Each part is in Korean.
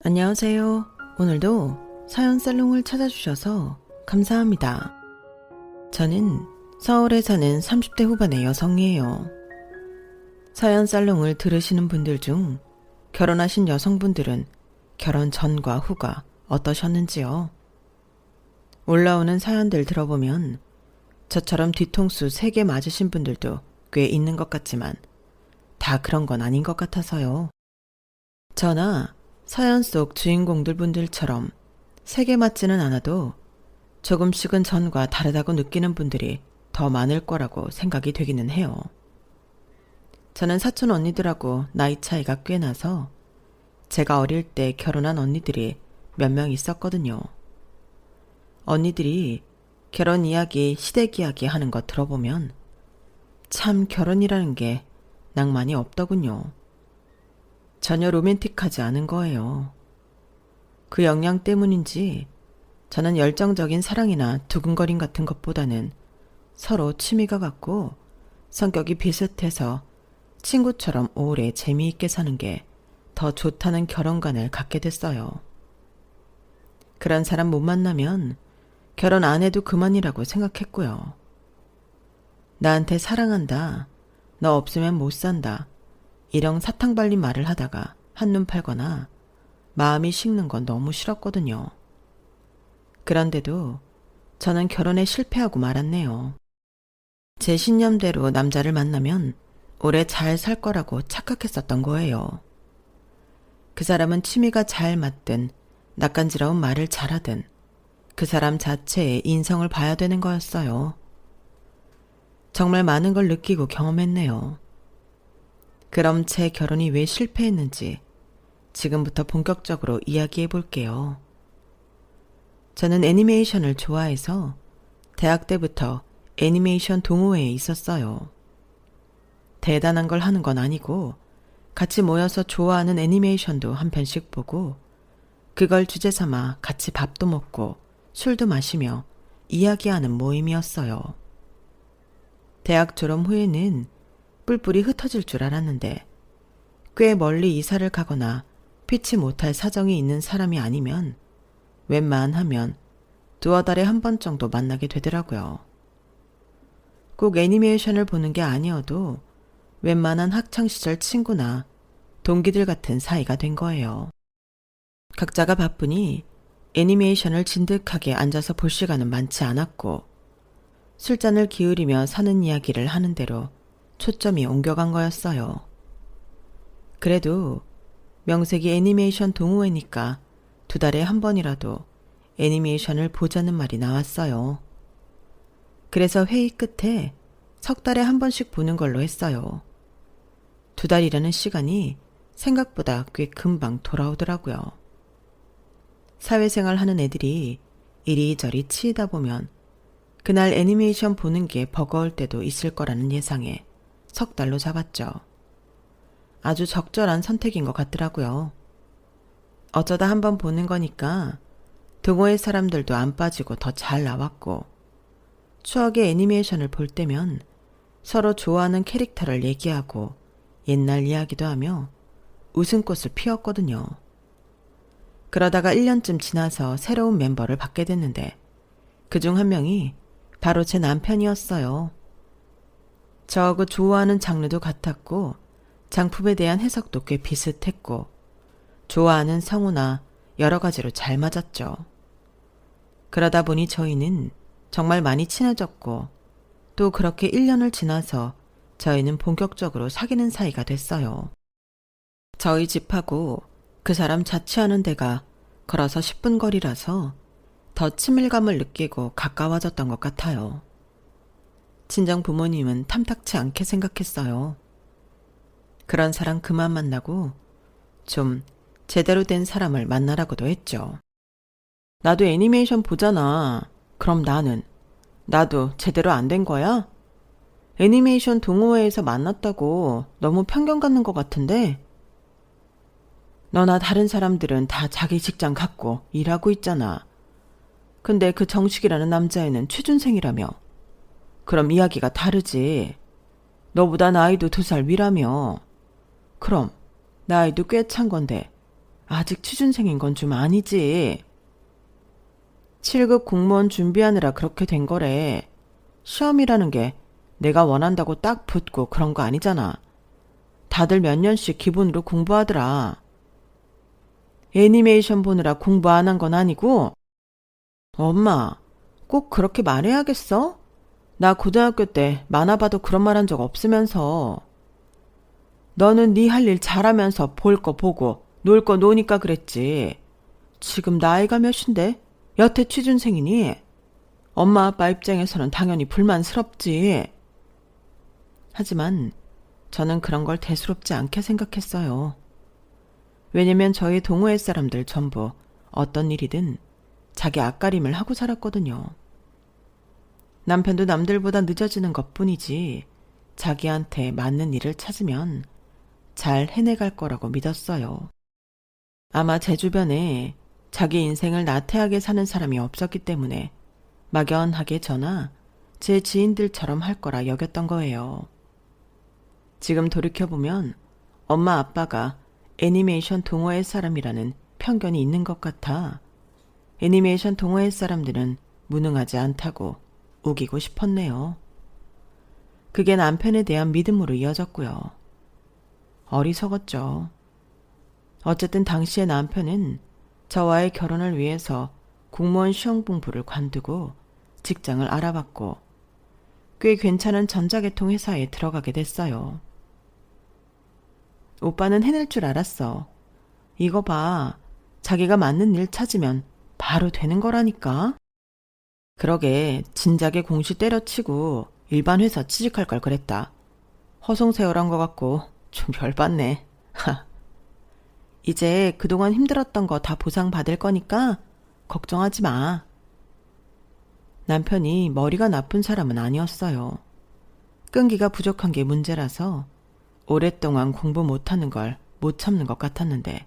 안녕하세요. 오늘도 사연 살롱을 찾아주셔서 감사합니다. 저는 서울에 사는 30대 후반의 여성이에요. 사연 살롱을 들으시는 분들 중 결혼하신 여성분들은 결혼 전과 후가 어떠셨는지요? 올라오는 사연들 들어보면 저처럼 뒤통수 3개 맞으신 분들도 꽤 있는 것 같지만 다 그런 건 아닌 것 같아서요. 저나 사연 속 주인공들 분들처럼 3개 맞지는 않아도 조금씩은 전과 다르다고 느끼는 분들이 더 많을 거라고 생각이 되기는 해요. 저는 사촌 언니들하고 나이 차이가 꽤 나서 제가 어릴 때 결혼한 언니들이 몇 명 있었거든요. 언니들이 결혼 이야기, 시댁 이야기 하는 거 들어보면 참 결혼이라는 게 낭만이 없더군요. 전혀 로맨틱하지 않은 거예요. 그 영향 때문인지 저는 열정적인 사랑이나 두근거림 같은 것보다는 서로 취미가 같고 성격이 비슷해서 친구처럼 오래 재미있게 사는 게 더 좋다는 결혼관을 갖게 됐어요. 그런 사람 못 만나면 결혼 안 해도 그만이라고 생각했고요. 나한테 사랑한다, 너 없으면 못 산다, 이런 사탕 발린 말을 하다가 한눈 팔거나 마음이 식는 건 너무 싫었거든요. 그런데도 저는 결혼에 실패하고 말았네요. 제 신념대로 남자를 만나면 오래 잘 살 거라고 착각했었던 거예요. 그 사람은 취미가 잘 맞든 낯간지러운 말을 잘하든 그 사람 자체의 인성을 봐야 되는 거였어요. 정말 많은 걸 느끼고 경험했네요. 그럼 제 결혼이 왜 실패했는지 지금부터 본격적으로 이야기해 볼게요. 저는 애니메이션을 좋아해서 대학 때부터 애니메이션 동호회에 있었어요. 대단한 걸 하는 건 아니고 같이 모여서 좋아하는 애니메이션도 한 편씩 보고 그걸 주제 삼아 같이 밥도 먹고 술도 마시며 이야기하는 모임이었어요. 대학 졸업 후에는 뿔뿔이 흩어질 줄 알았는데 꽤 멀리 이사를 가거나 피치 못할 사정이 있는 사람이 아니면 웬만하면 두어 달에 한 번 정도 만나게 되더라고요. 꼭 애니메이션을 보는 게 아니어도 웬만한 학창시절 친구나 동기들 같은 사이가 된 거예요. 각자가 바쁘니 애니메이션을 진득하게 앉아서 볼 시간은 많지 않았고 술잔을 기울이며 사는 이야기를 하는 대로 초점이 옮겨간 거였어요. 그래도 명색이 애니메이션 동호회니까 2달에 한 번이라도 애니메이션을 보자는 말이 나왔어요. 그래서 회의 끝에 3달에 한 번씩 보는 걸로 했어요. 2달이라는 시간이 생각보다 꽤 금방 돌아오더라고요. 사회생활 하는 애들이 이리저리 치이다 보면 그날 애니메이션 보는 게 버거울 때도 있을 거라는 예상에 3달로 잡았죠. 아주 적절한 선택인 것 같더라고요. 어쩌다 한번 보는 거니까 동호회 사람들도 안 빠지고 더 잘 나왔고 추억의 애니메이션을 볼 때면 서로 좋아하는 캐릭터를 얘기하고 옛날 이야기도 하며 웃음꽃을 피웠거든요. 그러다가 1년쯤 지나서 새로운 멤버를 받게 됐는데 그중 한 명이 바로 제 남편이었어요. 저하고 좋아하는 장르도 같았고 장품에 대한 해석도 꽤 비슷했고 좋아하는 성우나 여러 가지로 잘 맞았죠. 그러다 보니 저희는 정말 많이 친해졌고 또 그렇게 1년을 지나서 저희는 본격적으로 사귀는 사이가 됐어요. 저희 집하고 그 사람 자취하는 데가 걸어서 10분 거리라서 더 친밀감을 느끼고 가까워졌던 것 같아요. 친정 부모님은 탐탁치 않게 생각했어요. 그런 사람 그만 만나고 좀 제대로 된 사람을 만나라고도 했죠. 나도 애니메이션 보잖아. 그럼 나도 제대로 안 된 거야? 애니메이션 동호회에서 만났다고 너무 편견 갖는 것 같은데? 너나 다른 사람들은 다 자기 직장 갖고 일하고 있잖아. 근데 그 정식이라는 남자애는 취준생이라며. 그럼 이야기가 다르지. 너보다 나이도 2살 위라며. 그럼 나이도 꽤 찬 건데 아직 취준생인 건 좀 아니지. 7급 공무원 준비하느라 그렇게 된 거래. 시험이라는 게 내가 원한다고 딱 붙고 그런 거 아니잖아. 다들 몇 년씩 기본으로 공부하더라. 애니메이션 보느라 공부 안 한 건 아니고? 엄마, 꼭 그렇게 말해야겠어? 나 고등학교 때 만화 봐도 그런 말 한 적 없으면서. 너는 네 할 일 잘하면서 볼 거 보고 놀 거 노니까 그랬지. 지금 나이가 몇인데? 여태 취준생이니? 엄마 아빠 입장에서는 당연히 불만스럽지. 하지만 저는 그런 걸 대수롭지 않게 생각했어요. 왜냐면 저희 동호회 사람들 전부 어떤 일이든 자기 앞가림을 하고 살았거든요. 남편도 남들보다 늦어지는 것뿐이지 자기한테 맞는 일을 찾으면 잘 해내갈 거라고 믿었어요. 아마 제 주변에 자기 인생을 나태하게 사는 사람이 없었기 때문에 막연하게 저나 제 지인들처럼 할 거라 여겼던 거예요. 지금 돌이켜보면 엄마 아빠가 애니메이션 동호회 사람이라는 편견이 있는 것 같아 애니메이션 동호회 사람들은 무능하지 않다고 우기고 싶었네요. 그게 남편에 대한 믿음으로 이어졌고요. 어리석었죠. 어쨌든 당시에 남편은 저와의 결혼을 위해서 공무원 시험 공부를 관두고 직장을 알아봤고 꽤 괜찮은 전자계통 회사에 들어가게 됐어요. 오빠는 해낼 줄 알았어. 이거 봐. 자기가 맞는 일 찾으면 바로 되는 거라니까. 그러게 진작에 공시 때려치고 일반 회사 취직할 걸 그랬다. 허송세월한 것 같고 좀 열받네. 이제 그동안 힘들었던 거 다 보상받을 거니까 걱정하지 마. 남편이 머리가 나쁜 사람은 아니었어요. 끈기가 부족한 게 문제라서 오랫동안 공부 못하는 걸 못 참는 것 같았는데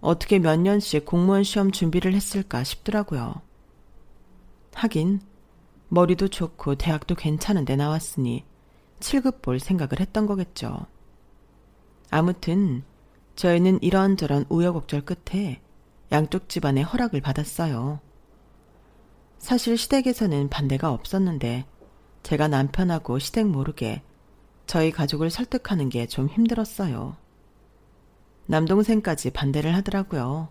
어떻게 몇 년씩 공무원 시험 준비를 했을까 싶더라고요. 하긴 머리도 좋고 대학도 괜찮은데 나왔으니 7급 볼 생각을 했던 거겠죠. 아무튼 저희는 이런저런 우여곡절 끝에 양쪽 집안의 허락을 받았어요. 사실 시댁에서는 반대가 없었는데 제가 남편하고 시댁 모르게 저희 가족을 설득하는 게 좀 힘들었어요. 남동생까지 반대를 하더라고요.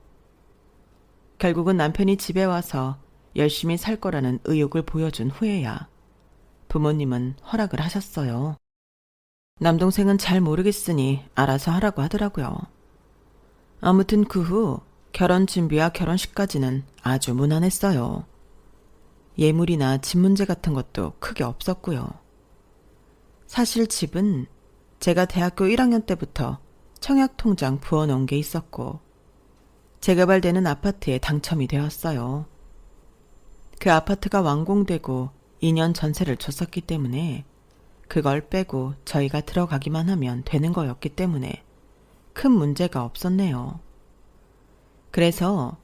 결국은 남편이 집에 와서 열심히 살 거라는 의욕을 보여준 후에야 부모님은 허락을 하셨어요. 남동생은 잘 모르겠으니 알아서 하라고 하더라고요. 아무튼 그 후 결혼 준비와 결혼식까지는 아주 무난했어요. 예물이나 집 문제 같은 것도 크게 없었고요. 사실 집은 제가 대학교 1학년 때부터 청약통장 부어놓은 게 있었고 재개발되는 아파트에 당첨이 되었어요. 그 아파트가 완공되고 2년 전세를 줬었기 때문에 그걸 빼고 저희가 들어가기만 하면 되는 거였기 때문에 큰 문제가 없었네요. 그래서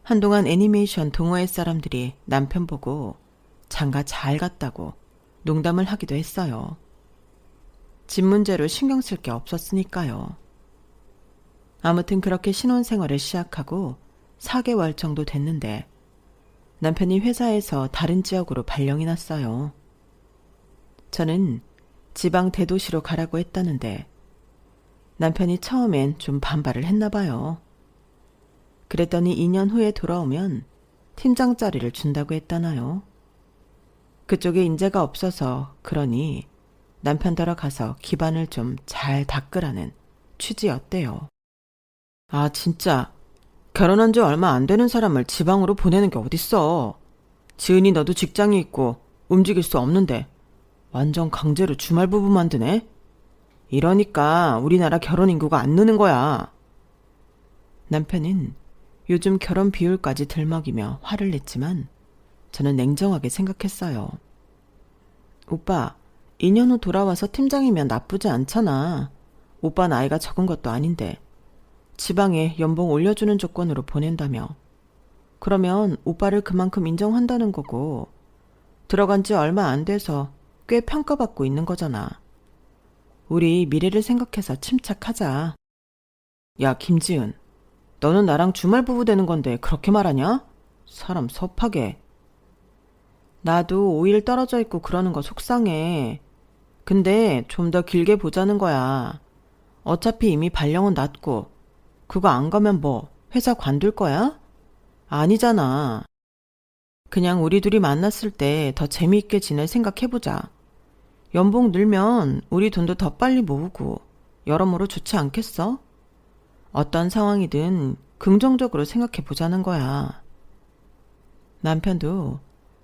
한동안 애니메이션 동호회 사람들이 남편 보고 장가 잘 갔다고 농담을 하기도 했어요. 집 문제로 신경 쓸 게 없었으니까요. 아무튼 그렇게 신혼생활을 시작하고 4개월 정도 됐는데 남편이 회사에서 다른 지역으로 발령이 났어요. 저는 지방 대도시로 가라고 했다는데 남편이 처음엔 좀 반발을 했나 봐요. 그랬더니 2년 후에 돌아오면 팀장 자리를 준다고 했다나요. 그쪽에 인재가 없어서 그러니 남편더러 가서 기반을 좀 잘 닦으라는 취지였대요. 아 진짜 결혼한 지 얼마 안 되는 사람을 지방으로 보내는 게 어딨어. 지은이 너도 직장이 있고 움직일 수 없는데 완전 강제로 주말 부부 만드네. 이러니까 우리나라 결혼 인구가 안 느는 거야. 남편은 요즘 결혼 비율까지 들먹이며 화를 냈지만 저는 냉정하게 생각했어요. 오빠, 2년 후 돌아와서 팀장이면 나쁘지 않잖아. 오빠 나이가 적은 것도 아닌데 지방에 연봉 올려주는 조건으로 보낸다며. 그러면 오빠를 그만큼 인정한다는 거고 들어간 지 얼마 안 돼서 꽤 평가받고 있는 거잖아. 우리 미래를 생각해서 침착하자. 야 김지은, 너는 나랑 주말 부부 되는 건데 그렇게 말하냐? 사람 섭하게. 나도 5일 떨어져 있고 그러는 거 속상해. 근데 좀 더 길게 보자는 거야. 어차피 이미 발령은 났고 그거 안 가면 뭐 회사 관둘 거야? 아니잖아. 그냥 우리 둘이 만났을 때 더 재미있게 지낼 생각해보자. 연봉 늘면 우리 돈도 더 빨리 모으고 여러모로 좋지 않겠어? 어떤 상황이든 긍정적으로 생각해보자는 거야. 남편도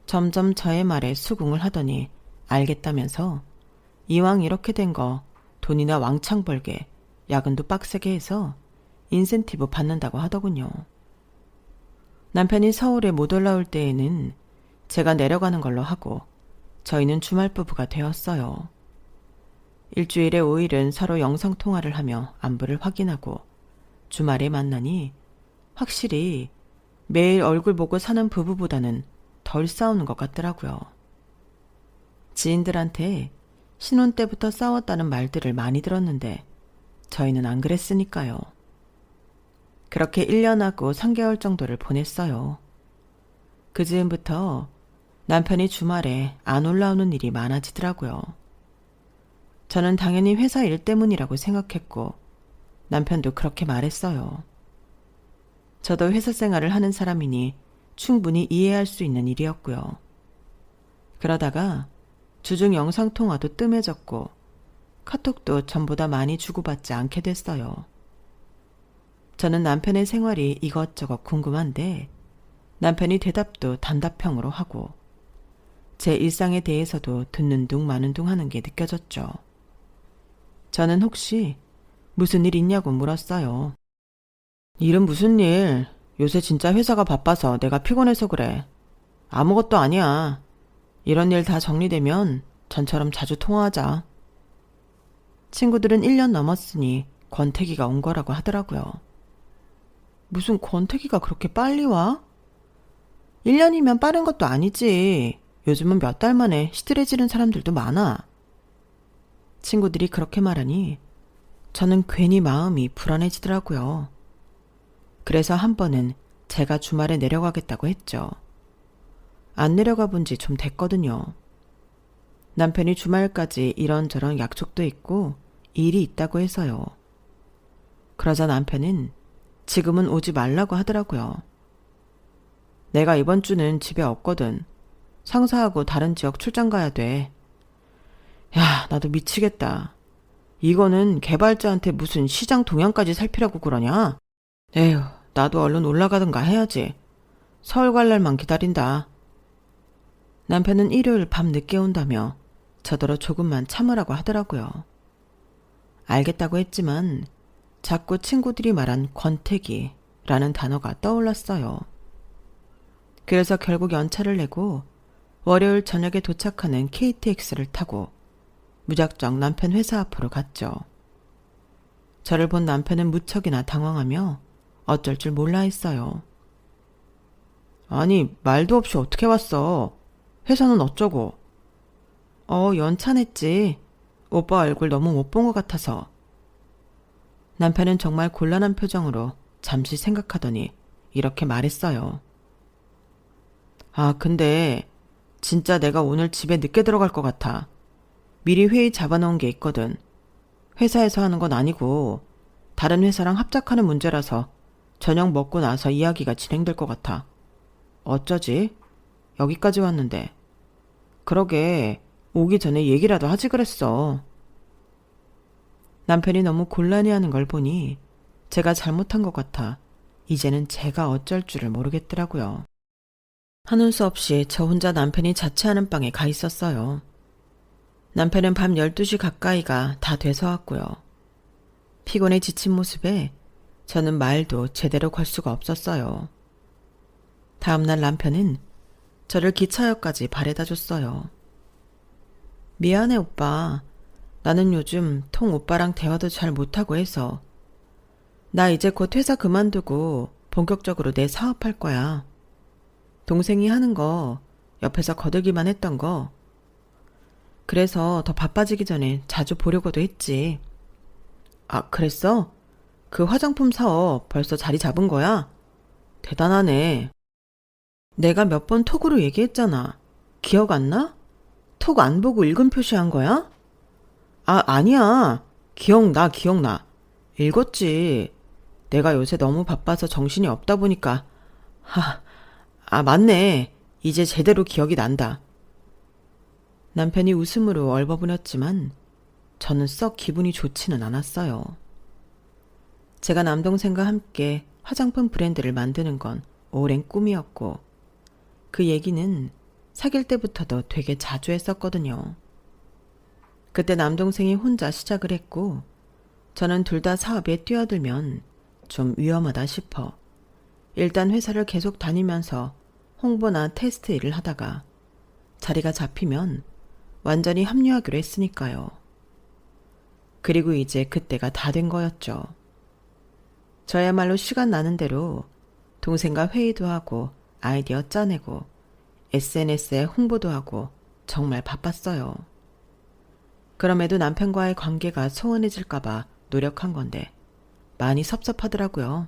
점점 저의 말에 수긍을 하더니 알겠다면서 이왕 이렇게 된 거 돈이나 왕창 벌게 야근도 빡세게 해서 인센티브 받는다고 하더군요. 남편이 서울에 못 올라올 때에는 제가 내려가는 걸로 하고 저희는 주말 부부가 되었어요. 일주일에 5일은 서로 영상통화를 하며 안부를 확인하고 주말에 만나니 확실히 매일 얼굴 보고 사는 부부보다는 덜 싸우는 것 같더라고요. 지인들한테 신혼 때부터 싸웠다는 말들을 많이 들었는데 저희는 안 그랬으니까요. 그렇게 1년하고 3개월 정도를 보냈어요. 그 즈음부터 남편이 주말에 안 올라오는 일이 많아지더라고요. 저는 당연히 회사 일 때문이라고 생각했고 남편도 그렇게 말했어요. 저도 회사 생활을 하는 사람이니 충분히 이해할 수 있는 일이었고요. 그러다가 주중 영상통화도 뜸해졌고 카톡도 전보다 많이 주고받지 않게 됐어요. 저는 남편의 생활이 이것저것 궁금한데 남편이 대답도 단답형으로 하고 제 일상에 대해서도 듣는 둥 마는 둥 하는 게 느껴졌죠. 저는 혹시 무슨 일 있냐고 물었어요. 일은 무슨 일? 요새 진짜 회사가 바빠서 내가 피곤해서 그래. 아무것도 아니야. 이런 일 다 정리되면 전처럼 자주 통화하자. 친구들은 1년 넘었으니 권태기가 온 거라고 하더라고요. 무슨 권태기가 그렇게 빨리 와? 1년이면 빠른 것도 아니지. 요즘은 몇 달 만에 시들해지는 사람들도 많아. 친구들이 그렇게 말하니 저는 괜히 마음이 불안해지더라고요. 그래서 한 번은 제가 주말에 내려가겠다고 했죠. 안 내려가 본 지 좀 됐거든요. 남편이 주말까지 이런저런 약속도 있고 일이 있다고 해서요. 그러자 남편은 지금은 오지 말라고 하더라고요. 내가 이번 주는 집에 없거든. 상사하고 다른 지역 출장 가야 돼. 야, 나도 미치겠다. 이거는 개발자한테 무슨 시장 동향까지 살피라고 그러냐? 에휴, 나도 얼른 올라가든가 해야지. 서울 갈 날만 기다린다. 남편은 일요일 밤 늦게 온다며 저더러 조금만 참으라고 하더라고요. 알겠다고 했지만 자꾸 친구들이 말한 권태기라는 단어가 떠올랐어요. 그래서 결국 연차를 내고 월요일 저녁에 도착하는 KTX를 타고 무작정 남편 회사 앞으로 갔죠. 저를 본 남편은 무척이나 당황하며 어쩔 줄 몰라 했어요. 아니, 말도 없이 어떻게 왔어? 회사는 어쩌고? 연차 냈지. 오빠 얼굴 너무 못 본 것 같아서. 남편은 정말 곤란한 표정으로 잠시 생각하더니 이렇게 말했어요. 아, 근데 진짜 내가 오늘 집에 늦게 들어갈 것 같아. 미리 회의 잡아놓은 게 있거든. 회사에서 하는 건 아니고 다른 회사랑 합작하는 문제라서 저녁 먹고 나서 이야기가 진행될 것 같아. 어쩌지? 여기까지 왔는데. 그러게 오기 전에 얘기라도 하지 그랬어. 남편이 너무 곤란해하는 걸 보니 제가 잘못한 것 같아 이제는 제가 어쩔 줄을 모르겠더라고요. 하는 수 없이 저 혼자 남편이 자취하는 방에 가 있었어요. 남편은 밤 12시 가까이가 다 돼서 왔고요. 피곤에 지친 모습에 저는 말도 제대로 걸 수가 없었어요. 다음날 남편은 저를 기차역까지 바래다 줬어요. 미안해 오빠. 나는 요즘 통 오빠랑 대화도 잘 못하고 해서. 나 이제 곧 회사 그만두고 본격적으로 내 사업할 거야. 동생이 하는 거 옆에서 거들기만 했던 거. 그래서 더 바빠지기 전에 자주 보려고도 했지. 아, 그랬어? 그 화장품 사업 벌써 자리 잡은 거야? 대단하네. 내가 몇 번 톡으로 얘기했잖아. 기억 안 나? 톡 안 보고 읽은 표시한 거야? 아, 아니야. 기억나. 읽었지. 내가 요새 너무 바빠서 정신이 없다 보니까. 맞네. 이제 제대로 기억이 난다. 남편이 웃음으로 얼버무렸지만 저는 썩 기분이 좋지는 않았어요. 제가 남동생과 함께 화장품 브랜드를 만드는 건 오랜 꿈이었고 그 얘기는 사귈 때부터도 되게 자주 했었거든요. 그때 남동생이 혼자 시작을 했고 저는 둘 다 사업에 뛰어들면 좀 위험하다 싶어 일단 회사를 계속 다니면서 홍보나 테스트 일을 하다가 자리가 잡히면 완전히 합류하기로 했으니까요. 그리고 이제 그때가 다 된 거였죠. 저야말로 시간 나는 대로 동생과 회의도 하고 아이디어 짜내고 SNS에 홍보도 하고 정말 바빴어요. 그럼에도 남편과의 관계가 소원해질까봐 노력한 건데 많이 섭섭하더라고요.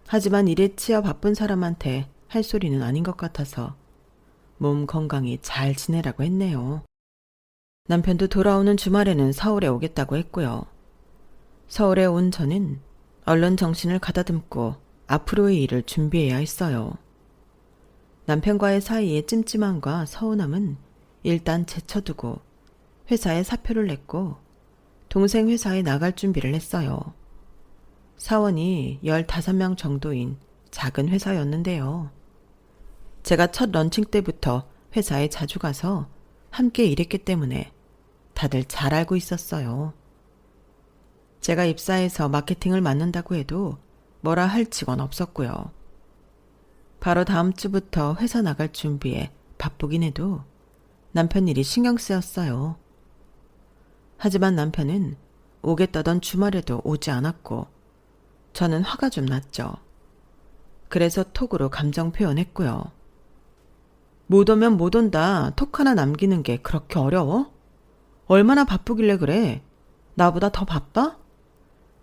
하지만 일에 치여 바쁜 사람한테 할 소리는 아닌 것 같아서 몸 건강히 잘 지내라고 했네요. 남편도 돌아오는 주말에는 서울에 오겠다고 했고요. 서울에 온 저는 얼른 정신을 가다듬고 앞으로의 일을 준비해야 했어요. 남편과의 사이의 찜찜함과 서운함은 일단 제쳐두고 회사에 사표를 냈고 동생 회사에 나갈 준비를 했어요. 사원이 15명 정도인 작은 회사였는데요. 제가 첫 런칭 때부터 회사에 자주 가서 함께 일했기 때문에 다들 잘 알고 있었어요. 제가 입사해서 마케팅을 맡는다고 해도 뭐라 할 직원 없었고요. 바로 다음 주부터 회사 나갈 준비에 바쁘긴 해도 남편 일이 신경 쓰였어요. 하지만 남편은 오겠다던 주말에도 오지 않았고 저는 화가 좀 났죠. 그래서 톡으로 감정 표현했고요. 못 오면 못 온다. 톡 하나 남기는 게 그렇게 어려워? 얼마나 바쁘길래 그래? 나보다 더 바빠?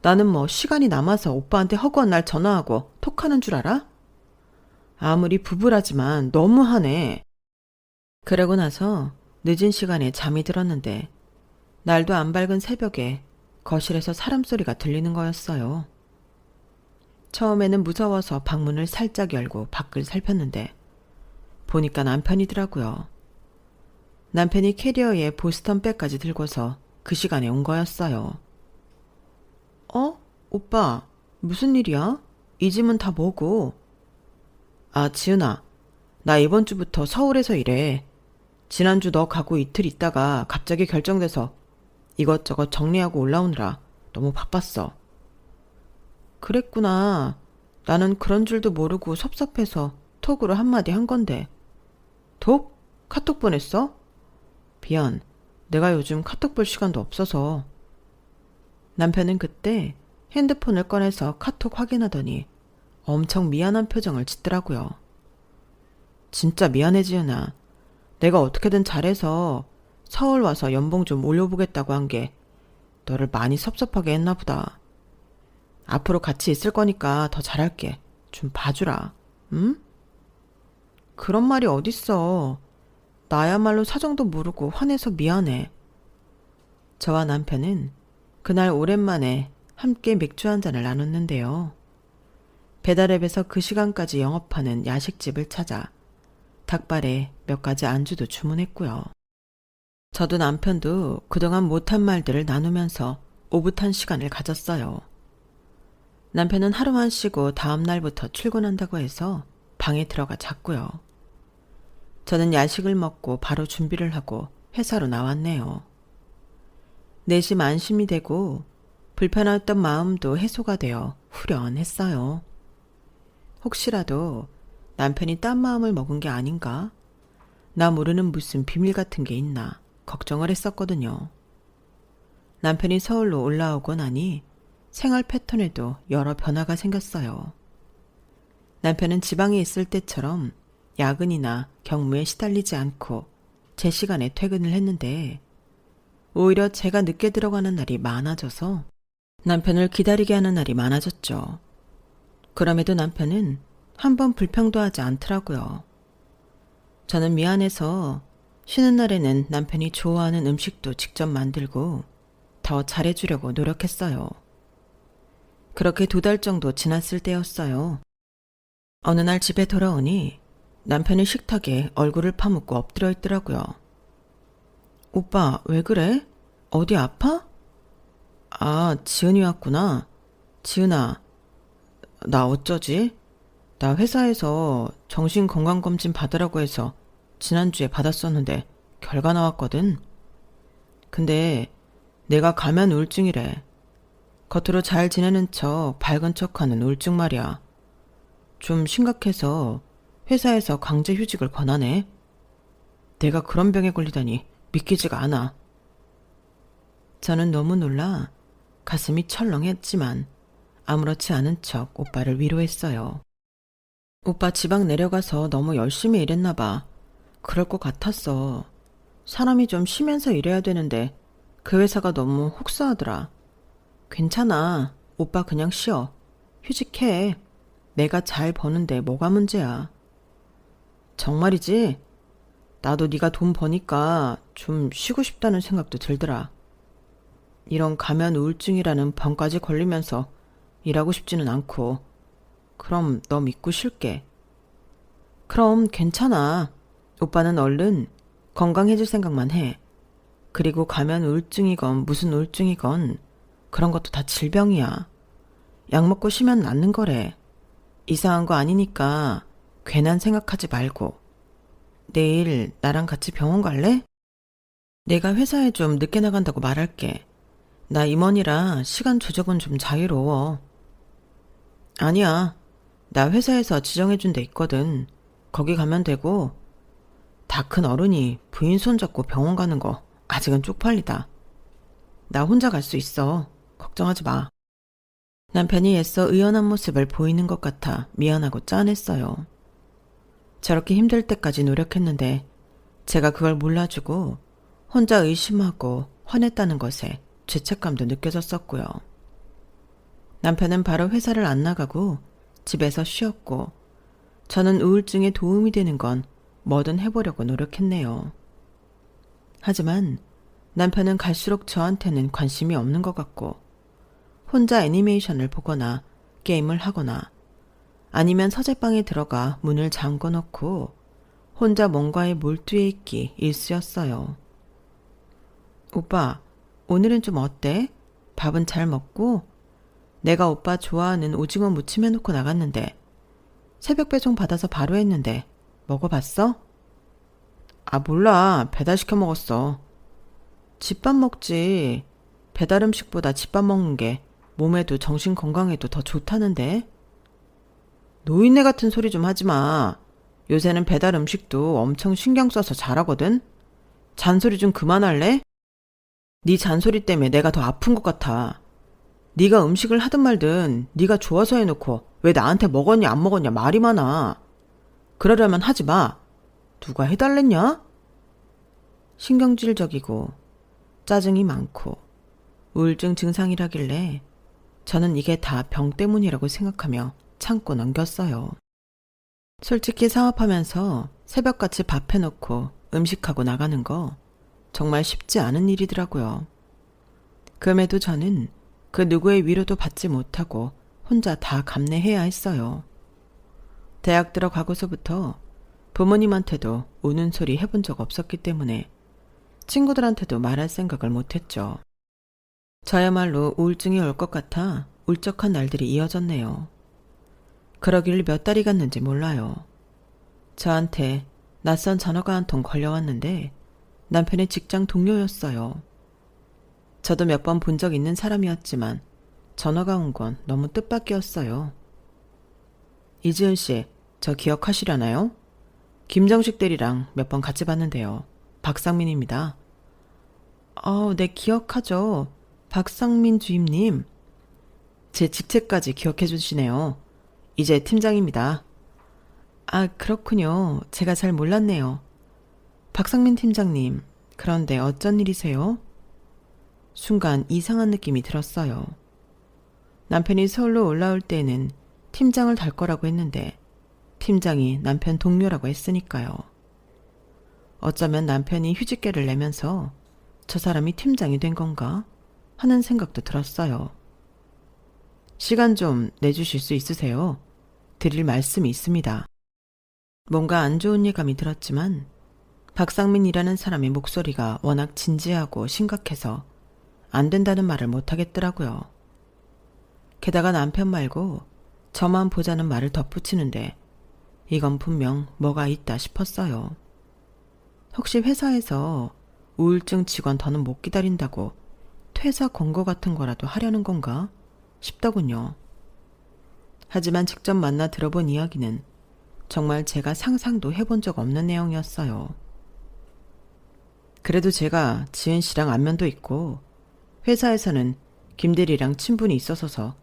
나는 뭐 시간이 남아서 오빠한테 허구한 날 전화하고 톡하는 줄 알아? 아무리 부부라지만 너무하네. 그러고 나서 늦은 시간에 잠이 들었는데 날도 안 밝은 새벽에 거실에서 사람 소리가 들리는 거였어요. 처음에는 무서워서 방문을 살짝 열고 밖을 살폈는데 보니까 남편이더라고요. 남편이 캐리어에 보스턴 백까지 들고서 그 시간에 온 거였어요. 오빠, 무슨 일이야? 이 짐은 다 뭐고? 지은아, 나 이번 주부터 서울에서 일해. 지난주 너 가고 이틀 있다가 갑자기 결정돼서 이것저것 정리하고 올라오느라 너무 바빴어. 그랬구나. 나는 그런 줄도 모르고 섭섭해서 톡으로 한마디 한 건데. 톡? 카톡 보냈어? 미안. 내가 요즘 카톡 볼 시간도 없어서. 남편은 그때 핸드폰을 꺼내서 카톡 확인하더니 엄청 미안한 표정을 짓더라고요. 진짜 미안해 지은아. 내가 어떻게든 잘해서 서울 와서 연봉 좀 올려보겠다고 한 게 너를 많이 섭섭하게 했나 보다. 앞으로 같이 있을 거니까 더 잘할게. 좀 봐주라. 응? 그런 말이 어딨어. 나야말로 사정도 모르고 화내서 미안해. 저와 남편은 그날 오랜만에 함께 맥주 한 잔을 나눴는데요. 배달앱에서 그 시간까지 영업하는 야식집을 찾아 닭발에 몇 가지 안주도 주문했고요. 저도 남편도 그동안 못한 말들을 나누면서 오붓한 시간을 가졌어요. 남편은 하루만 쉬고 다음 날부터 출근한다고 해서 방에 들어가 잤고요. 저는 야식을 먹고 바로 준비를 하고 회사로 나왔네요. 내심 안심이 되고 불편했던 마음도 해소가 되어 후련했어요. 혹시라도 남편이 딴 마음을 먹은 게 아닌가? 나 모르는 무슨 비밀 같은 게 있나 걱정을 했었거든요. 남편이 서울로 올라오고 나니 생활 패턴에도 여러 변화가 생겼어요. 남편은 지방에 있을 때처럼 야근이나 경무에 시달리지 않고 제 시간에 퇴근을 했는데 오히려 제가 늦게 들어가는 날이 많아져서 남편을 기다리게 하는 날이 많아졌죠. 그럼에도 남편은 한 번 불평도 하지 않더라고요. 저는 미안해서 쉬는 날에는 남편이 좋아하는 음식도 직접 만들고 더 잘해주려고 노력했어요. 그렇게 2달 정도 지났을 때였어요. 어느 날 집에 돌아오니 남편이 식탁에 얼굴을 파묻고 엎드려 있더라고요. 오빠, 왜 그래? 어디 아파? 아, 지은이 왔구나. 지은아, 나 어쩌지? 나 회사에서 정신건강검진 받으라고 해서 지난주에 받았었는데 결과 나왔거든. 근데 내가 가면 우울증이래. 겉으로 잘 지내는 척 밝은 척하는 우울증 말이야. 좀 심각해서 회사에서 강제 휴직을 권하네. 내가 그런 병에 걸리다니 믿기지가 않아. 저는 너무 놀라 가슴이 철렁했지만 아무렇지 않은 척 오빠를 위로했어요. 오빠 지방 내려가서 너무 열심히 일했나 봐. 그럴 것 같았어. 사람이 좀 쉬면서 일해야 되는데 그 회사가 너무 혹사하더라. 괜찮아. 오빠 그냥 쉬어. 휴직해. 내가 잘 버는데 뭐가 문제야. 정말이지? 나도 네가 돈 버니까 좀 쉬고 싶다는 생각도 들더라. 이런 가면 우울증이라는 병까지 걸리면서 일하고 싶지는 않고. 그럼 너 믿고 쉴게. 그럼 괜찮아. 오빠는 얼른 건강해질 생각만 해. 그리고 가면 우울증이건 무슨 우울증이건 그런 것도 다 질병이야. 약 먹고 쉬면 낫는 거래. 이상한 거 아니니까 괜한 생각하지 말고. 내일 나랑 같이 병원 갈래? 내가 회사에 좀 늦게 나간다고 말할게. 나 임원이라 시간 조정은 좀 자유로워. 아니야. 나 회사에서 지정해준 데 있거든. 거기 가면 되고. 다 큰 어른이 부인 손잡고 병원 가는 거 아직은 쪽팔리다. 나 혼자 갈 수 있어. 걱정하지 마. 남편이 애써 의연한 모습을 보이는 것 같아 미안하고 짠했어요. 저렇게 힘들 때까지 노력했는데 제가 그걸 몰라주고 혼자 의심하고 화냈다는 것에 죄책감도 느껴졌었고요. 남편은 바로 회사를 안 나가고 집에서 쉬었고 저는 우울증에 도움이 되는 건 뭐든 해보려고 노력했네요. 하지만 남편은 갈수록 저한테는 관심이 없는 것 같고 혼자 애니메이션을 보거나 게임을 하거나 아니면 서재방에 들어가 문을 잠궈 놓고 혼자 뭔가에 몰두해 있기 일쑤였어요. 오빠, 오늘은 좀 어때? 밥은 잘 먹고? 내가 오빠 좋아하는 오징어 무침 해놓고 나갔는데 새벽 배송 받아서 바로 했는데 먹어봤어? 아, 몰라. 배달시켜 먹었어. 집밥 먹지. 배달 음식보다 집밥 먹는 게 몸에도 정신 건강에도 더 좋다는데. 노인네 같은 소리 좀 하지 마. 요새는 배달 음식도 엄청 신경 써서 잘하거든. 잔소리 좀 그만할래? 네 잔소리 때문에 내가 더 아픈 것 같아. 네가 음식을 하든 말든 네가 좋아서 해놓고 왜 나한테 먹었냐 안 먹었냐 말이 많아. 그러려면 하지 마. 누가 해달랬냐? 신경질적이고 짜증이 많고 우울증 증상이라길래 저는 이게 다 병 때문이라고 생각하며 참고 넘겼어요. 솔직히 사업하면서 새벽같이 밥 해놓고 음식하고 나가는 거 정말 쉽지 않은 일이더라고요. 그럼에도 저는 그 누구의 위로도 받지 못하고 혼자 다 감내해야 했어요. 대학 들어가고서부터 부모님한테도 우는 소리 해본 적 없었기 때문에 친구들한테도 말할 생각을 못했죠. 저야말로 우울증이 올 것 같아 울적한 날들이 이어졌네요. 그러길 몇 달이 갔는지 몰라요. 저한테 낯선 전화가 한 통 걸려왔는데 남편의 직장 동료였어요. 저도 몇 번 본 적 있는 사람이었지만 전화가 온 건 너무 뜻밖이었어요. 이지은 씨, 저 기억하시려나요? 김정식 대리랑 몇 번 같이 봤는데요. 박상민입니다. 네, 기억하죠. 박상민 주임님. 제 직책까지 기억해 주시네요. 이제 팀장입니다. 아, 그렇군요. 제가 잘 몰랐네요. 박상민 팀장님, 그런데 어쩐 일이세요? 순간 이상한 느낌이 들었어요. 남편이 서울로 올라올 때에는 팀장을 달 거라고 했는데 팀장이 남편 동료라고 했으니까요. 어쩌면 남편이 휴직계를 내면서 저 사람이 팀장이 된 건가 하는 생각도 들었어요. 시간 좀 내주실 수 있으세요? 드릴 말씀이 있습니다. 뭔가 안 좋은 예감이 들었지만 박상민이라는 사람의 목소리가 워낙 진지하고 심각해서 안 된다는 말을 못하겠더라고요. 게다가 남편 말고 저만 보자는 말을 덧붙이는데 이건 분명 뭐가 있다 싶었어요. 혹시 회사에서 우울증 직원 더는 못 기다린다고 퇴사 권고 같은 거라도 하려는 건가 싶더군요. 하지만 직접 만나 들어본 이야기는 정말 제가 상상도 해본 적 없는 내용이었어요. 그래도 제가 지은 씨랑 안면도 있고 회사에서는 김대리랑 친분이 있어서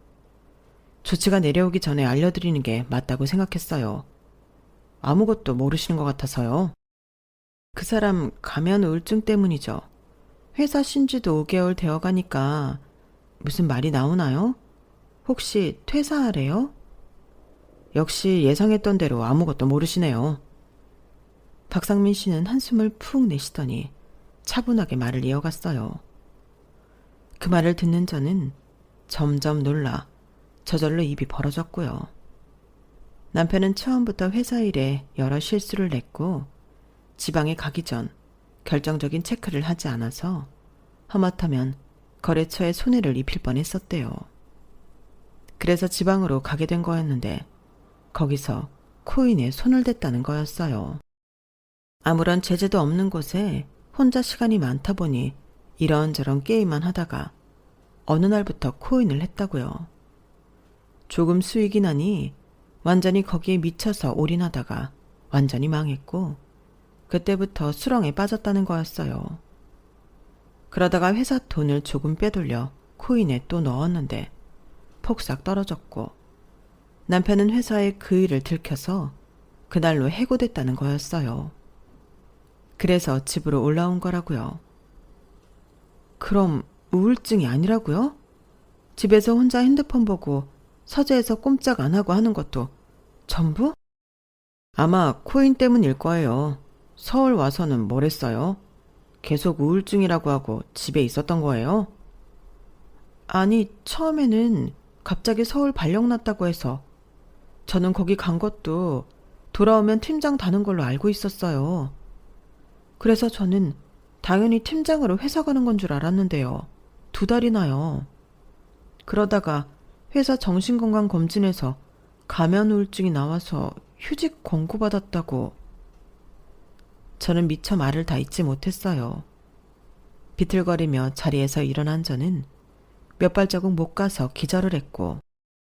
조치가 내려오기 전에 알려드리는 게 맞다고 생각했어요. 아무것도 모르시는 것 같아서요. 그 사람 가면 우울증 때문이죠. 회사 쉰지도 5개월 되어가니까 무슨 말이 나오나요? 혹시 퇴사하래요? 역시 예상했던 대로 아무것도 모르시네요. 박상민 씨는 한숨을 푹 내쉬더니 차분하게 말을 이어갔어요. 그 말을 듣는 저는 점점 놀라 저절로 입이 벌어졌고요. 남편은 처음부터 회사 일에 여러 실수를 냈고 지방에 가기 전 결정적인 체크를 하지 않아서 하마터면 거래처에 손해를 입힐 뻔했었대요. 그래서 지방으로 가게 된 거였는데 거기서 코인에 손을 댔다는 거였어요. 아무런 제재도 없는 곳에 혼자 시간이 많다 보니 이런저런 게임만 하다가 어느 날부터 코인을 했다고요. 조금 수익이 나니 완전히 거기에 미쳐서 올인하다가 완전히 망했고 그때부터 수렁에 빠졌다는 거였어요. 그러다가 회사 돈을 조금 빼돌려 코인에 또 넣었는데 폭삭 떨어졌고 남편은 회사에 그 일을 들켜서 그날로 해고됐다는 거였어요. 그래서 집으로 올라온 거라고요. 그럼 우울증이 아니라고요? 집에서 혼자 핸드폰 보고 서재에서 꼼짝 안 하고 하는 것도 전부? 아마 코인 때문일 거예요. 서울 와서는 뭘 했어요? 계속 우울증이라고 하고 집에 있었던 거예요? 아니, 처음에는 갑자기 서울 발령 났다고 해서 저는 거기 간 것도 돌아오면 팀장 다는 걸로 알고 있었어요. 그래서 저는 당연히 팀장으로 회사 가는 건 줄 알았는데요. 2달이나요. 그러다가 회사 정신건강검진에서 가면 우울증이 나와서 휴직 권고받았다고. 저는 미처 말을 다 잊지 못했어요. 비틀거리며 자리에서 일어난 저는 몇 발자국 못 가서 기절을 했고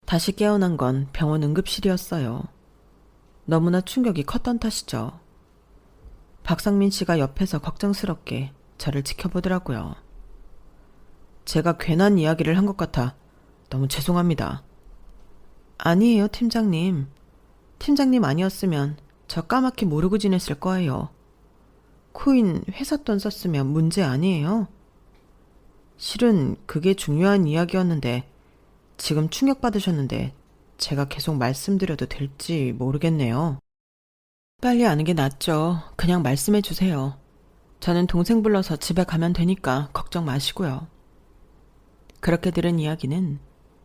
다시 깨어난 건 병원 응급실이었어요. 너무나 충격이 컸던 탓이죠. 박상민 씨가 옆에서 걱정스럽게 저를 지켜보더라고요. 제가 괜한 이야기를 한 것 같아 너무 죄송합니다. 아니에요, 팀장님. 팀장님 아니었으면 저 까맣게 모르고 지냈을 거예요. 코인 회사 돈 썼으면 문제 아니에요? 실은 그게 중요한 이야기였는데 지금 충격받으셨는데 제가 계속 말씀드려도 될지 모르겠네요. 빨리 아는 게 낫죠. 그냥 말씀해 주세요. 저는 동생 불러서 집에 가면 되니까 걱정 마시고요. 그렇게 들은 이야기는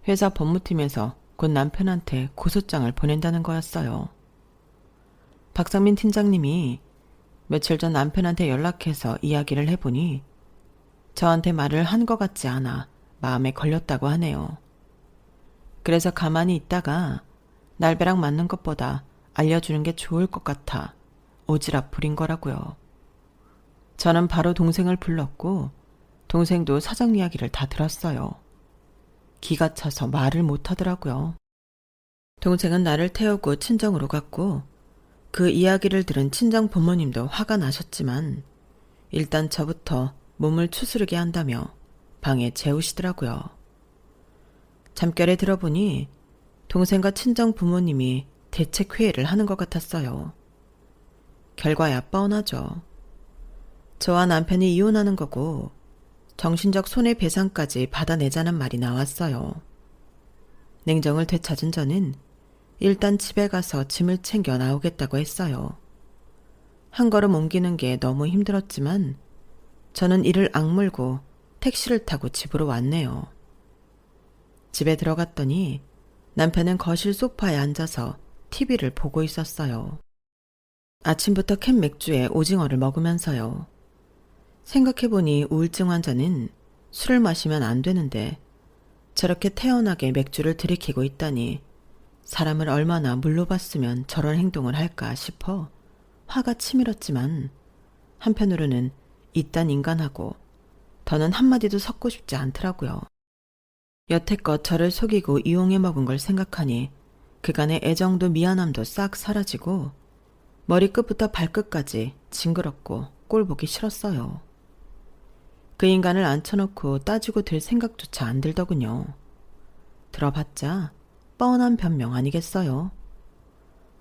회사 법무팀에서 곧 남편한테 고소장을 보낸다는 거였어요. 박상민 팀장님이 며칠 전 남편한테 연락해서 이야기를 해보니 저한테 말을 한 것 같지 않아 마음에 걸렸다고 하네요. 그래서 가만히 있다가 날벼락 맞는 것보다 알려주는 게 좋을 것 같아 오지랖 부린 거라고요. 저는 바로 동생을 불렀고 동생도 사정 이야기를 다 들었어요. 기가 차서 말을 못하더라고요. 동생은 나를 태우고 친정으로 갔고 그 이야기를 들은 친정 부모님도 화가 나셨지만 일단 저부터 몸을 추스르게 한다며 방에 재우시더라고요. 잠결에 들어보니 동생과 친정 부모님이 대책회의를 하는 것 같았어요. 결과야 뻔하죠. 저와 남편이 이혼하는 거고 정신적 손해배상까지 받아내자는 말이 나왔어요. 냉정을 되찾은 저는 일단 집에 가서 짐을 챙겨 나오겠다고 했어요. 한 걸음 옮기는 게 너무 힘들었지만 저는 이를 악물고 택시를 타고 집으로 왔네요. 집에 들어갔더니 남편은 거실 소파에 앉아서 TV를 보고 있었어요. 아침부터 캔 맥주에 오징어를 먹으면서요. 생각해보니 우울증 환자는 술을 마시면 안 되는데 저렇게 태연하게 맥주를 들이키고 있다니 사람을 얼마나 물로 봤으면 저런 행동을 할까 싶어 화가 치밀었지만 한편으로는 이딴 인간하고 더는 한마디도 섞고 싶지 않더라고요. 여태껏 저를 속이고 이용해 먹은 걸 생각하니 그간의 애정도 미안함도 싹 사라지고 머리끝부터 발끝까지 징그럽고 꼴보기 싫었어요. 그 인간을 앉혀놓고 따지고 들 생각조차 안 들더군요. 들어봤자 뻔한 변명 아니겠어요?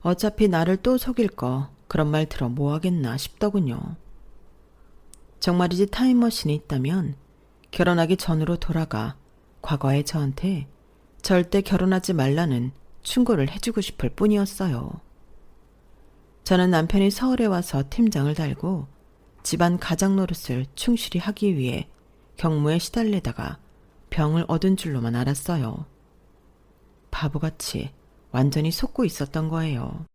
어차피 나를 또 속일 거 그런 말 들어 뭐하겠나 싶더군요. 정말이지 타임머신이 있다면 결혼하기 전으로 돌아가 과거의 저한테 절대 결혼하지 말라는 충고를 해주고 싶을 뿐이었어요. 저는 남편이 서울에 와서 팀장을 달고 집안 가장 노릇을 충실히 하기 위해 경무에 시달리다가 병을 얻은 줄로만 알았어요. 바보같이 완전히 속고 있었던 거예요.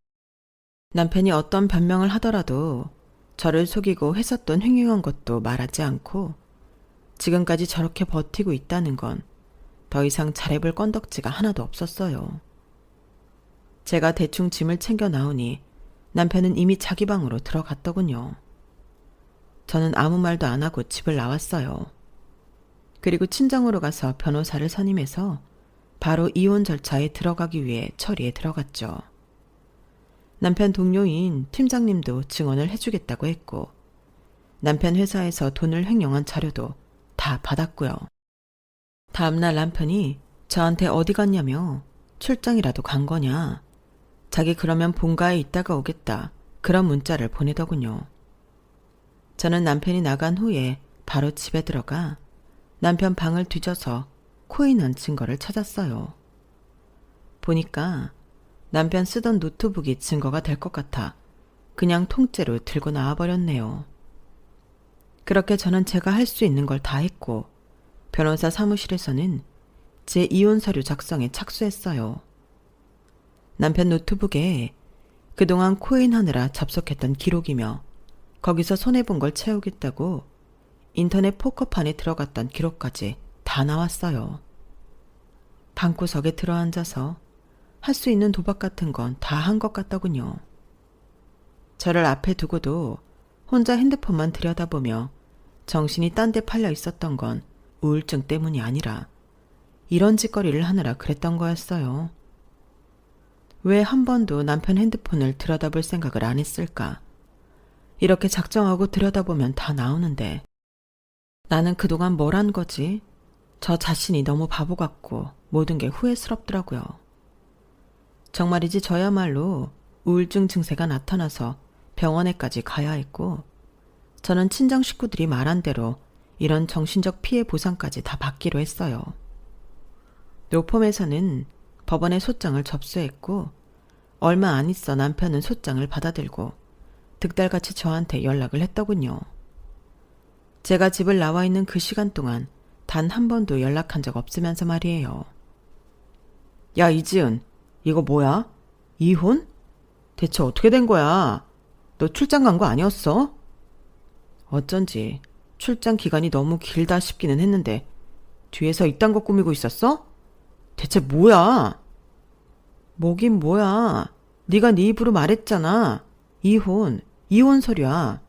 남편이 어떤 변명을 하더라도 저를 속이고 했었던 횡행한 것도 말하지 않고 지금까지 저렇게 버티고 있다는 건 더 이상 잘해볼 건덕지가 하나도 없었어요. 제가 대충 짐을 챙겨 나오니 남편은 이미 자기 방으로 들어갔더군요. 저는 아무 말도 안 하고 집을 나왔어요. 그리고 친정으로 가서 변호사를 선임해서 바로 이혼 절차에 들어가기 위해 처리에 들어갔죠. 남편 동료인 팀장님도 증언을 해주겠다고 했고 남편 회사에서 돈을 횡령한 자료도 다 받았고요. 다음날 남편이 저한테 어디 갔냐며 출장이라도 간 거냐, 자기 그러면 본가에 있다가 오겠다, 그런 문자를 보내더군요. 저는 남편이 나간 후에 바로 집에 들어가 남편 방을 뒤져서 코인 한 증거를 찾았어요. 보니까 남편 쓰던 노트북이 증거가 될 것 같아 그냥 통째로 들고 나와버렸네요. 그렇게 저는 제가 할 수 있는 걸 다 했고 변호사 사무실에서는 제 이혼 서류 작성에 착수했어요. 남편 노트북에 그동안 코인 하느라 접속했던 기록이며 거기서 손해본 걸 채우겠다고 인터넷 포커판에 들어갔던 기록까지 다 나왔어요. 방구석에 들어앉아서 할 수 있는 도박 같은 건 다 한 것 같더군요. 저를 앞에 두고도 혼자 핸드폰만 들여다보며 정신이 딴 데 팔려 있었던 건 우울증 때문이 아니라 이런 짓거리를 하느라 그랬던 거였어요. 왜 한 번도 남편 핸드폰을 들여다볼 생각을 안 했을까? 이렇게 작정하고 들여다보면 다 나오는데 나는 그동안 뭘 한 거지? 저 자신이 너무 바보 같고 모든 게 후회스럽더라고요. 정말이지 저야말로 우울증 증세가 나타나서 병원에까지 가야 했고 저는 친정 식구들이 말한 대로 이런 정신적 피해 보상까지 다 받기로 했어요. 로펌에서는 법원에 소장을 접수했고 얼마 안 있어 남편은 소장을 받아들고 득달같이 저한테 연락을 했더군요. 제가 집을 나와 있는 그 시간 동안 단 한 번도 연락한 적 없으면서 말이에요. 야, 이지은, 이거 뭐야? 이혼? 대체 어떻게 된 거야? 너 출장 간 거 아니었어? 어쩐지 출장 기간이 너무 길다 싶기는 했는데 뒤에서 이딴 거 꾸미고 있었어? 대체 뭐야? 뭐긴 뭐야. 네가 네 입으로 말했잖아. 이혼 서류야.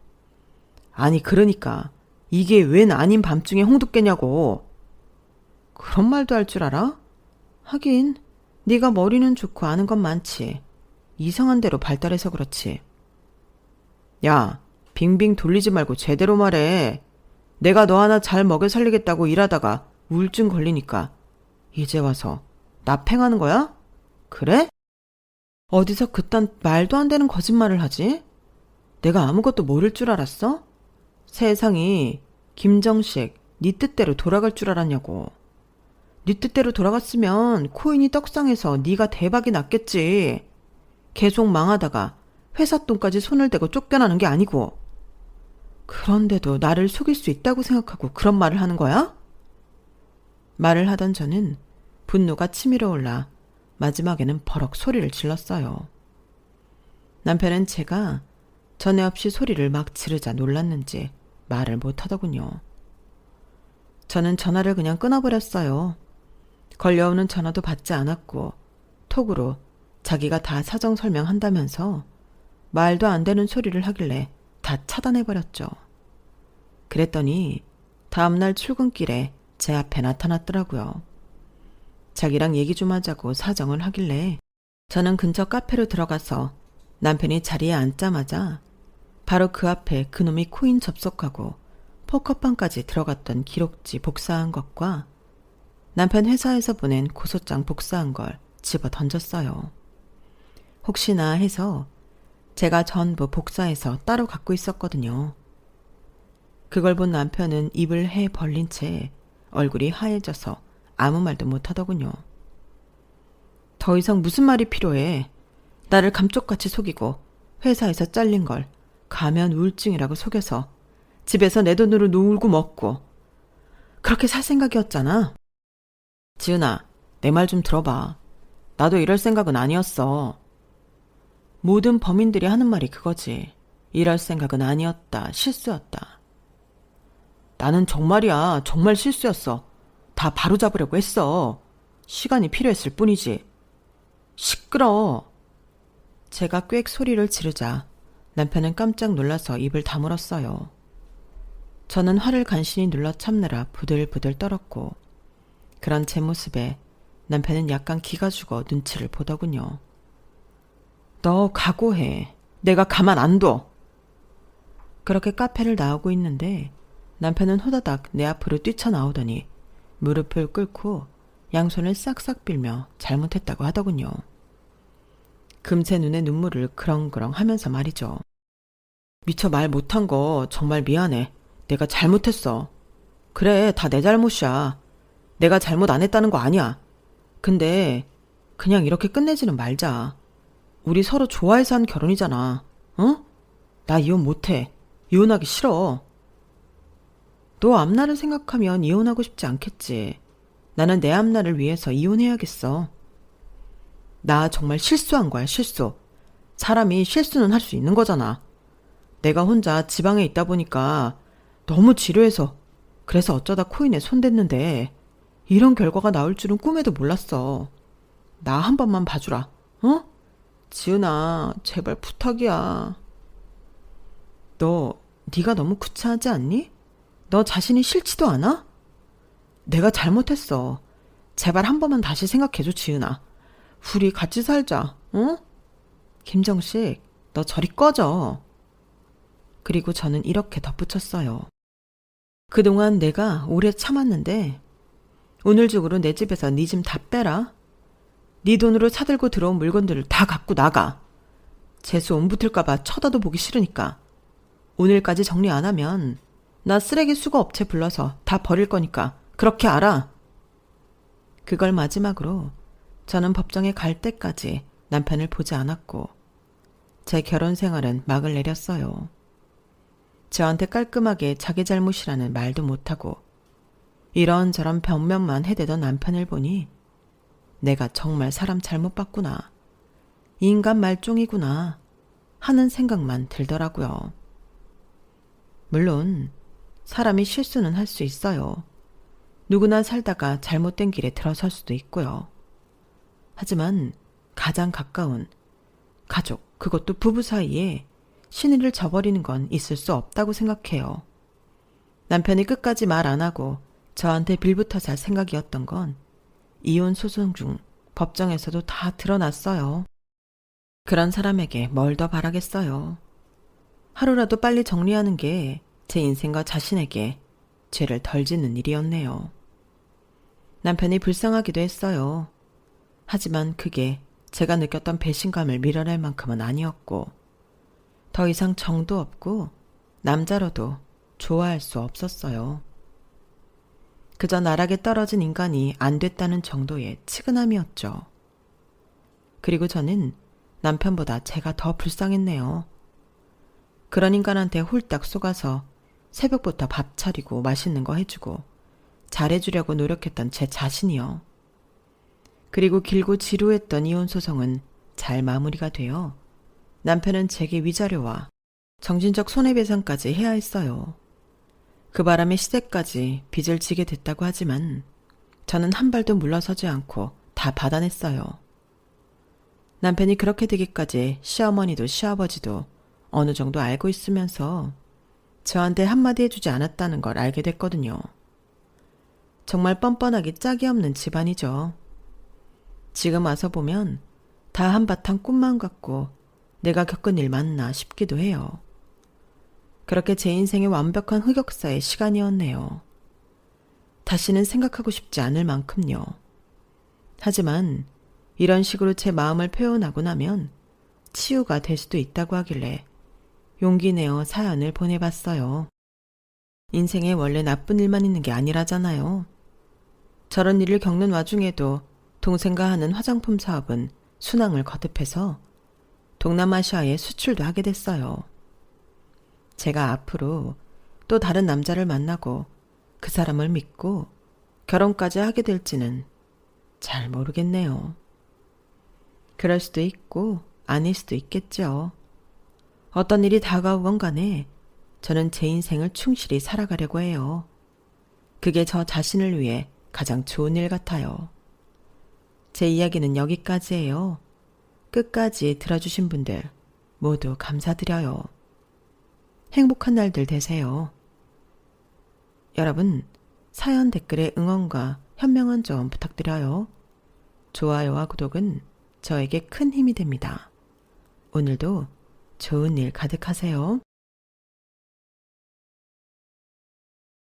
아니 그러니까 이게 웬 아닌 밤중에 홍두깨냐고. 그런 말도 할 줄 알아? 하긴 네가 머리는 좋고 아는 건 많지. 이상한 대로 발달해서 그렇지. 야, 빙빙 돌리지 말고 제대로 말해. 내가 너 하나 잘 먹여 살리겠다고 일하다가 우울증 걸리니까 이제 와서 나 팽하는 거야? 그래? 어디서 그딴 말도 안 되는 거짓말을 하지? 내가 아무것도 모를 줄 알았어? 세상이 김정식 네 뜻대로 돌아갈 줄 알았냐고. 네 뜻대로 돌아갔으면 코인이 떡상해서 네가 대박이 났겠지. 계속 망하다가 회사 돈까지 손을 대고 쫓겨나는 게 아니고. 그런데도 나를 속일 수 있다고 생각하고 그런 말을 하는 거야? 말을 하던 저는 분노가 치밀어 올라 마지막에는 버럭 소리를 질렀어요. 남편은 제가 전에 없이 소리를 막 지르자 놀랐는지 말을 못하더군요. 저는 전화를 그냥 끊어버렸어요. 걸려오는 전화도 받지 않았고 톡으로 자기가 다 사정 설명한다면서 말도 안 되는 소리를 하길래 다 차단해버렸죠. 그랬더니 다음날 출근길에 제 앞에 나타났더라고요. 자기랑 얘기 좀 하자고 사정을 하길래 저는 근처 카페로 들어가서 남편이 자리에 앉자마자 바로 그 앞에 그놈이 코인 접속하고 포커판까지 들어갔던 기록지 복사한 것과 남편 회사에서 보낸 고소장 복사한 걸 집어 던졌어요. 혹시나 해서 제가 전부 복사해서 따로 갖고 있었거든요. 그걸 본 남편은 입을 해 벌린 채 얼굴이 하얘져서 아무 말도 못하더군요. 더 이상 무슨 말이 필요해. 나를 감쪽같이 속이고 회사에서 잘린 걸 가면 우울증이라고 속여서 집에서 내 돈으로 놀고 먹고 그렇게 살 생각이었잖아. 지은아, 내 말 좀 들어봐. 나도 이럴 생각은 아니었어. 모든 범인들이 하는 말이 그거지. 이럴 생각은 아니었다. 실수였다. 나는 정말이야. 정말 실수였어. 다 바로잡으려고 했어. 시간이 필요했을 뿐이지. 시끄러. 제가 꽥 소리를 지르자 남편은 깜짝 놀라서 입을 다물었어요. 저는 화를 간신히 눌러 참느라 부들부들 떨었고 그런 제 모습에 남편은 약간 기가 죽어 눈치를 보더군요. 너 각오해. 내가 가만 안 둬. 그렇게 카페를 나오고 있는데 남편은 호다닥 내 앞으로 뛰쳐나오더니 무릎을 꿇고 양손을 싹싹 빌며 잘못했다고 하더군요. 금세 눈에 눈물을 그렁그렁 하면서 말이죠. 미처 말 못한 거 정말 미안해. 내가 잘못했어. 그래, 다 내 잘못이야. 내가 잘못 안 했다는 거 아니야. 근데 그냥 이렇게 끝내지는 말자. 우리 서로 좋아해서 한 결혼이잖아. 어? 나 이혼 못해. 이혼하기 싫어. 너 앞날을 생각하면 이혼하고 싶지 않겠지. 나는 내 앞날을 위해서 이혼해야겠어. 나 정말 실수한 거야, 실수. 사람이 실수는 할 수 있는 거잖아. 내가 혼자 지방에 있다 보니까 너무 지루해서 그래서 어쩌다 코인에 손댔는데 이런 결과가 나올 줄은 꿈에도 몰랐어. 나 한 번만 봐주라. 어? 지은아, 제발 부탁이야. 너 네가 너무 구차하지 않니? 너 자신이 싫지도 않아? 내가 잘못했어. 제발 한 번만 다시 생각해줘, 지은아. 우리 같이 살자, 어? 김정식, 너 저리 꺼져. 그리고 저는 이렇게 덧붙였어요. 그동안 내가 오래 참았는데 오늘 중으로 내 집에서 네 짐 다 빼라. 네 돈으로 사들고 들어온 물건들을 다 갖고 나가. 재수 온 붙을까봐 쳐다도 보기 싫으니까. 오늘까지 정리 안 하면 나 쓰레기 수거 업체 불러서 다 버릴 거니까 그렇게 알아. 그걸 마지막으로 저는 법정에 갈 때까지 남편을 보지 않았고 제 결혼 생활은 막을 내렸어요. 저한테 깔끔하게 자기 잘못이라는 말도 못하고 이런저런 변명만 해대던 남편을 보니 내가 정말 사람 잘못 봤구나. 인간 말종이구나 하는 생각만 들더라고요. 물론 사람이 실수는 할 수 있어요. 누구나 살다가 잘못된 길에 들어설 수도 있고요. 하지만 가장 가까운 가족, 그것도 부부 사이에 신의를 저버리는 건 있을 수 없다고 생각해요. 남편이 끝까지 말 안 하고 저한테 빌붙어 살 생각이었던 건 이혼 소송 중 법정에서도 다 드러났어요. 그런 사람에게 뭘 더 바라겠어요. 하루라도 빨리 정리하는 게 제 인생과 자신에게 죄를 덜 짓는 일이었네요. 남편이 불쌍하기도 했어요. 하지만 그게 제가 느꼈던 배신감을 밀어낼 만큼은 아니었고 더 이상 정도 없고 남자로도 좋아할 수 없었어요. 그저 나락에 떨어진 인간이 안 됐다는 정도의 치근함이었죠. 그리고 저는 남편보다 제가 더 불쌍했네요. 그런 인간한테 홀딱 속아서 새벽부터 밥 차리고 맛있는 거 해주고 잘해주려고 노력했던 제 자신이요. 그리고 길고 지루했던 이혼 소송은 잘 마무리가 되어 남편은 제게 위자료와 정신적 손해배상까지 해야 했어요. 그 바람에 시댁까지 빚을 지게 됐다고 하지만 저는 한 발도 물러서지 않고 다 받아냈어요. 남편이 그렇게 되기까지 시어머니도 시아버지도 어느 정도 알고 있으면서 저한테 한마디 해주지 않았다는 걸 알게 됐거든요. 정말 뻔뻔하기 짝이 없는 집안이죠. 지금 와서 보면 다 한바탕 꿈만 같고 내가 겪은 일 맞나 싶기도 해요. 그렇게 제 인생의 완벽한 흑역사의 시간이었네요. 다시는 생각하고 싶지 않을 만큼요. 하지만 이런 식으로 제 마음을 표현하고 나면 치유가 될 수도 있다고 하길래 용기 내어 사연을 보내봤어요. 인생에 원래 나쁜 일만 있는 게 아니라잖아요. 저런 일을 겪는 와중에도 동생과 하는 화장품 사업은 순항을 거듭해서 동남아시아에 수출도 하게 됐어요. 제가 앞으로 또 다른 남자를 만나고 그 사람을 믿고 결혼까지 하게 될지는 잘 모르겠네요. 그럴 수도 있고 아닐 수도 있겠죠. 어떤 일이 다가오건 간에 저는 제 인생을 충실히 살아가려고 해요. 그게 저 자신을 위해 가장 좋은 일 같아요. 제 이야기는 여기까지예요. 끝까지 들어주신 분들 모두 감사드려요. 행복한 날들 되세요. 여러분, 사연 댓글에 응원과 현명한 좀 부탁드려요. 좋아요와 구독은 저에게 큰 힘이 됩니다. 오늘도 좋은 일 가득하세요.